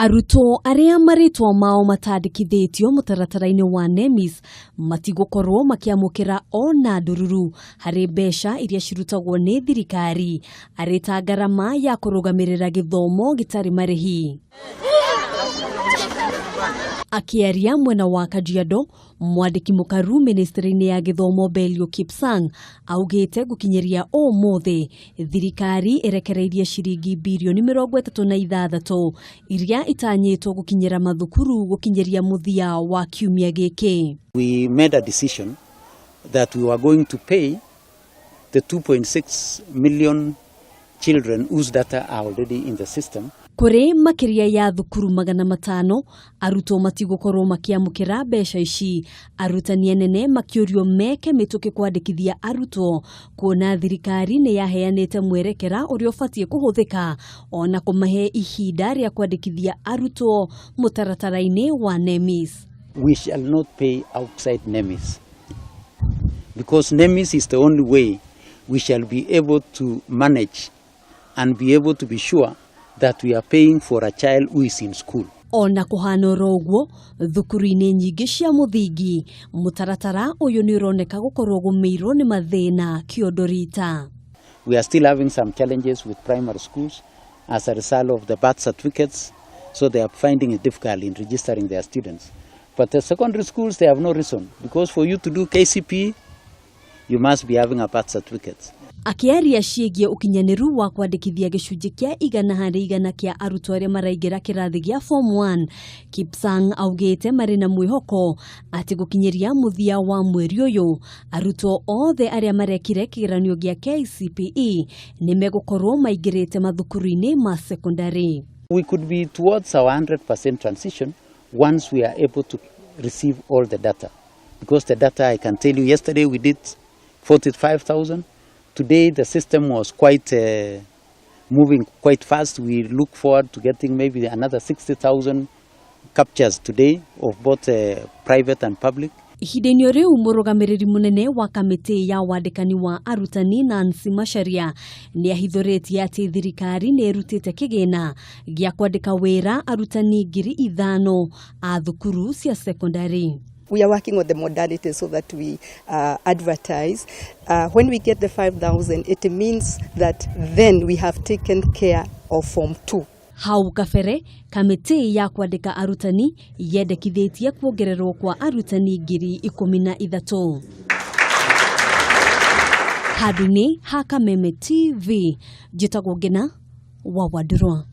Arutwo aria maritwa mao matandikithitio mutaratara-ini wa NEMIS matigukorwo makiamukira ona ndururu hari mbeca iria cirutagwo ni thirikari arita ngarama ya kurugamirira githomo gitari marihi. Akiaria mwena wa Kajiado, mwandiki mukaru ministry-ini ya githomo Belio Kipsang augite gukinyiria oothe thirikari irekereirie ciringi bilioni mirongo itatu na ithathatu iria itanyitwo gukinyira mathukuru gukinyiria muthia wa kiumia giki. We made a decision that we were going to pay the 2.6 million children whose data are already in the system. Kuri makiria ya thukuru 500 arutwo matigukorwo makiamukira mbeca ici, arutani anene makiurio meke mituki kwandikithia arutwo kuona thirikari ni yaheanite mwerekera uria ubatie kuhuthika ona kumahe ihinda ria kwandikithia arutwo mutaratara-ini wa NEMIS. We shall not pay outside NEMIS because NEMIS is the only way we shall be able to manage and be able to be sure that we are paying for a child who is in school. Ona kuhana uguo thukuru-ini nyingi cia muthingi mutaratara uyu ni uroneka gukorwo gumirwo ni mathina kiodorita. We are still having some challenges with primary schools as a result of the birth certificates, so they are finding it difficult in registering their students. But the secondary schools, they have no reason, because for you to do KCPE, you must be having a birth certificate. Akiaria ciĩgie ukinyaniru wa kwandikithia gicunji kia 100% kia arutwo aria maraingira kirathi gia form 1, Kipsang augite mari na mwihoko ati gukinyiria muthia wa mweri uyu arutwo oothe aria marekire kigeranio gia KCPE ni megukorwo maingirite mathukuru-ini ma secondary. We could be towards our 100% transition once we are able to receive all the data, because the data, I can tell you, yesterday we did 45,000. Today the system was quite moving quite fast. We look forward to getting maybe another 60,000 captures today of both private and public. Ihinda-ini riu murugamiriri munene wa kamiti ya wandikani wa arutani Nancy Macharia ni ahithuritie ati thirikari ni irutite kigina gia kwandika wira arutani 5,000 a thukuru cia secondary. We are working on the modalities so that we advertise. When we get the 5,000, it means that then we have taken care of Form 2. Hau kafere, kamiti ya kwandika arutani yendekithitie kuongererwo kwa arutani 13,000. Hadini Hakameme TV, Jitagwo Ngina wa Wadurwa.